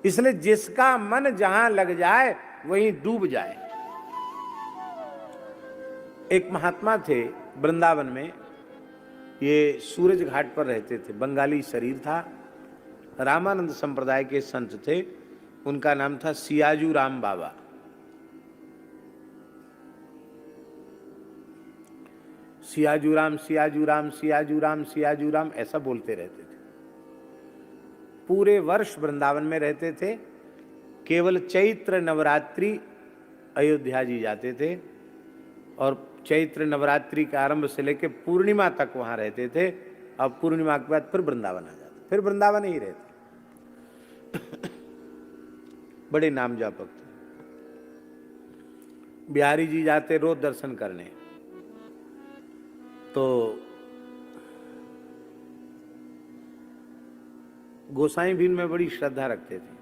इसलिए जिसका मन जहां लग जाए वहीं डूब जाए। एक महात्मा थे वृंदावन में, ये सूरज घाट पर रहते थे, बंगाली शरीर था, रामानंद संप्रदाय के संत थे, उनका नाम था सियाजू राम बाबा। सियाजू राम सियाजू राम सियाजू राम सियाजू राम ऐसा बोलते रहते थे। पूरे वर्ष वृंदावन में रहते थे, केवल चैत्र नवरात्रि अयोध्या जी जाते थे और चैत्र नवरात्रि के आरंभ से लेकर पूर्णिमा तक वहां रहते थे। अब पूर्णिमा के बाद फिर वृंदावन आ जाते, फिर वृंदावन ही रहते। बड़े नाम जापक थे। बिहारी जी जाते रोज दर्शन करने, तो गोसाई भीन में बड़ी श्रद्धा रखते थे।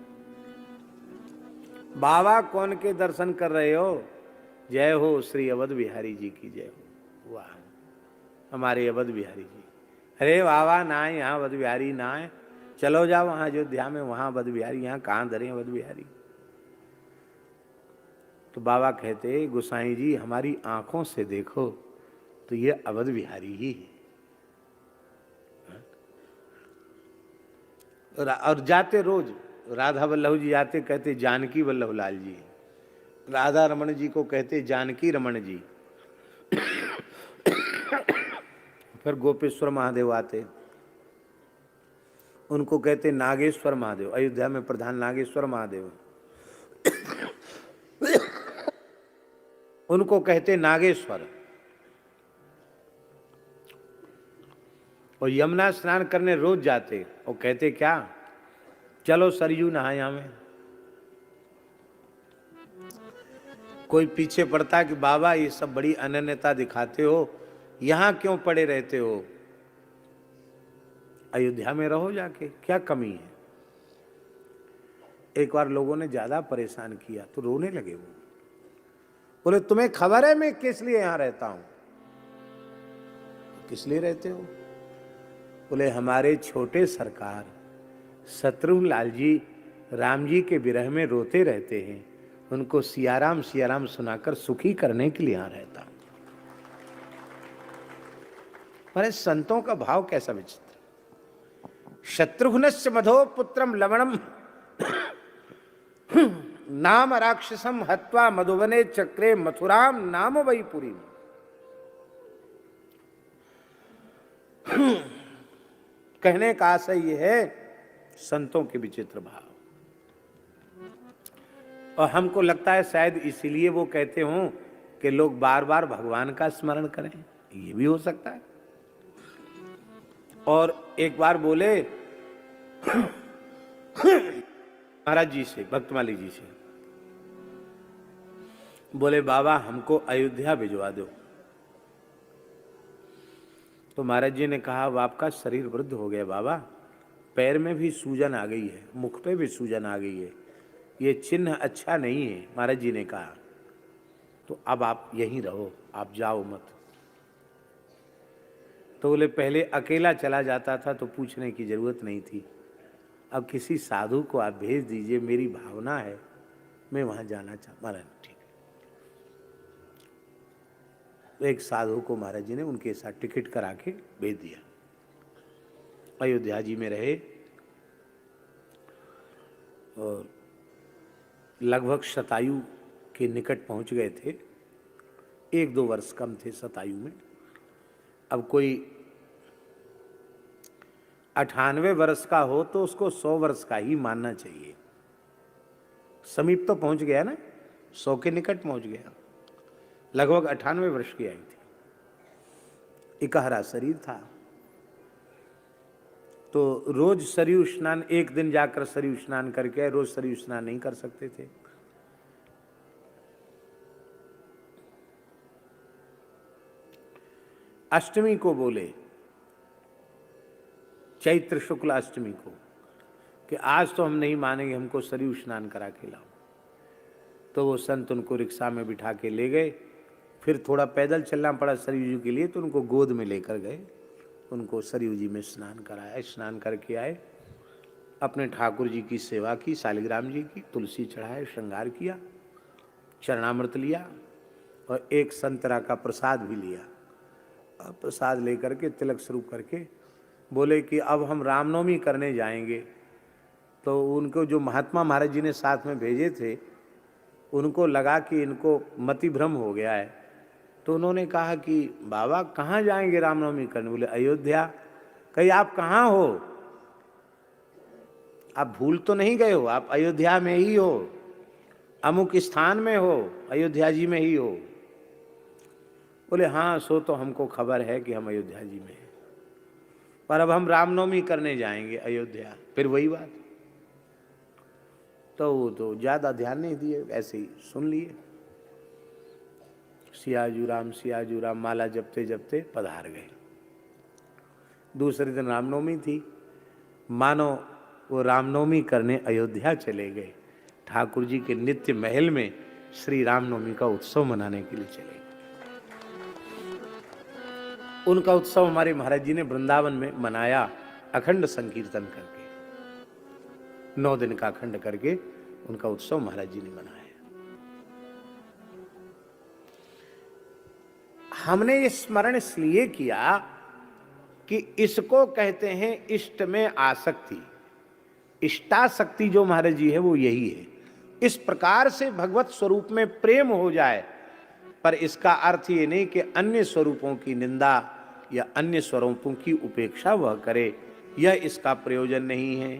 बाबा कौन के दर्शन कर रहे हो? जय हो श्री अवध बिहारी जी की जय हो। वाह, हमारे अवध बिहारी जी। अरे बाबा ना है यहाँ अवध बिहारी ना है, चलो जाओ वहां अयोध्या में, वहां अवध बिहारी, यहाँ कहाँ धरे अवध बिहारी। तो बाबा कहते गोसाई जी हमारी आंखों से देखो तो ये अवध बिहारी ही है। और जाते रोज, राधा वल्लभ जी जाते कहते जानकी वल्लभ लाल जी, राधा रमन जी को कहते जानकी रमन जी। फिर गोपेश्वर महादेव आते, उनको कहते नागेश्वर महादेव, अयोध्या में प्रधान नागेश्वर महादेव, उनको कहते नागेश्वर। और यमुना स्नान करने रोज जाते और कहते क्या, चलो सरयू नहाए हमें। कोई पीछे पड़ता कि बाबा ये सब बड़ी अनन्यता दिखाते हो, यहां क्यों पड़े रहते हो, अयोध्या में रहो जाके, क्या कमी है। एक बार लोगों ने ज्यादा परेशान किया तो रोने लगे वो, बोले तुम्हें खबर है मैं किस लिए यहां रहता हूं? किस लिए रहते हो? बोले हमारे छोटे सरकार शत्रुघ्न लाल जी राम जी के विरह में रोते रहते हैं, उनको सियाराम सियाराम सुनाकर सुखी करने के लिए यहां रहता हूं। पर संतों का भाव कैसा विचित्र। शत्रुघ्नस्य मधो पुत्रम लवणम नाम राक्षसम हत्वा मधुवने चक्रे मथुराम नाम वही पुरी। कहने का आशय यह है संतों के विचित्र भाव। और हमको लगता है शायद इसीलिए वो कहते हों कि लोग बार बार भगवान का स्मरण करें, ये भी हो सकता है। और एक बार बोले महाराज जी से, भक्तमाली जी से, बोले बाबा हमको अयोध्या भिजवा दो। तो महाराज जी ने कहा अब आपका शरीर वृद्ध हो गया बाबा, पैर में भी सूजन आ गई है, मुख पे भी सूजन आ गई है, ये चिन्ह अच्छा नहीं है। महाराज जी ने कहा तो अब आप यहीं रहो, आप जाओ मत। तो बोले पहले अकेला चला जाता था तो पूछने की जरूरत नहीं थी, अब किसी साधु को आप भेज दीजिए, मेरी भावना है मैं वहां जाना चाहता। महाराज ठीक। तो एक साधु को महाराज जी ने उनके साथ टिकट करा के भेज दिया। अयोध्या जी में रहे और लगभग शतायु के निकट पहुंच गए थे, 1-2 वर्ष कम थे शतायु में। अब कोई 98 वर्ष का हो तो उसको 100 वर्ष का ही मानना चाहिए। समीप तो पहुंच गया ना, 100 के निकट पहुंच गया। लगभग 98 वर्ष की आई थी, इकहरा शरीर था। तो रोज सरयू स्नान, एक दिन जाकर सरयू स्नान करके, रोज सरयू स्नान नहीं कर सकते थे। अष्टमी को बोले, चैत्र शुक्ल अष्टमी को, कि आज तो हम नहीं मानेंगे, हमको सरयू स्नान करा के लाओ। तो वो संत उनको रिक्शा में बिठा के ले गए। फिर थोड़ा पैदल चलना पड़ा सरयू जी के लिए, तो उनको गोद में लेकर गए, उनको सरयू जी में स्नान कराया। स्नान करके आए, अपने ठाकुर जी की सेवा की, शालिग्राम जी की, तुलसी चढ़ाए, श्रृंगार किया, चरणामृत लिया और एक संतरा का प्रसाद भी लिया। और प्रसाद लेकर के तिलक स्वरूप करके बोले कि अब हम रामनवमी करने जाएंगे। तो उनको जो महात्मा महाराज जी ने साथ में भेजे थे, उनको लगा कि इनको मति भ्रम हो गया है, तो उन्होंने कहा कि बाबा कहाँ जाएंगे रामनवमी करने? बोले अयोध्या। कहीं आप कहाँ हो? आप भूल तो नहीं गए हो? आप अयोध्या में ही हो, अमुक स्थान में हो, अयोध्या जी में ही हो। बोले हाँ, सो तो हमको खबर है कि हम अयोध्या जी में हैं, पर अब हम रामनवमी करने जाएंगे अयोध्या। फिर वही बात, तो वो तो ज्यादा ध्यान नहीं दिए, ऐसे ही सुन लिए। सियाजू राम माला जपते जपते पधार गए। दूसरे दिन रामनवमी थी, मानो वो रामनवमी करने अयोध्या चले गए। ठाकुर जी के नित्य महल में श्री रामनवमी का उत्सव मनाने के लिए चले गए। उनका उत्सव हमारे महाराज जी ने वृंदावन में मनाया, अखंड संकीर्तन करके, 9 दिन का अखंड करके उनका उत्सव महाराज जी ने मनाया। हमने ये स्मरण इसलिए किया कि इसको कहते हैं इष्ट में आसक्ति। इष्टासक्ति जो महाराज जी है वो यही है। इस प्रकार से भगवत स्वरूप में प्रेम हो जाए, पर इसका अर्थ ये नहीं कि अन्य स्वरूपों की निंदा या अन्य स्वरूपों की उपेक्षा वह करे, यह इसका प्रयोजन नहीं है।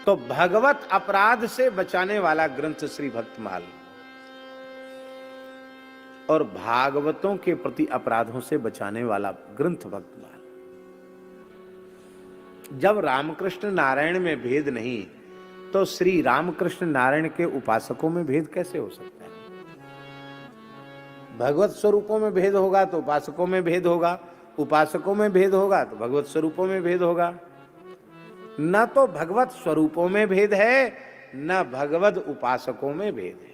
तो भगवत अपराध से बचाने वाला ग्रंथ श्री भक्तमाल और भागवतों के प्रति अपराधों से बचाने वाला ग्रंथ भक्तमाल। जब रामकृष्ण नारायण में भेद नहीं, तो श्री रामकृष्ण नारायण के उपासकों में भेद कैसे हो सकता है? भगवत स्वरूपों में भेद होगा तो उपासकों में भेद होगा, उपासकों में भेद होगा तो भगवत स्वरूपों में भेद होगा। न तो भगवत स्वरूपों में भेद है, न भगवत उपासकों में भेद है।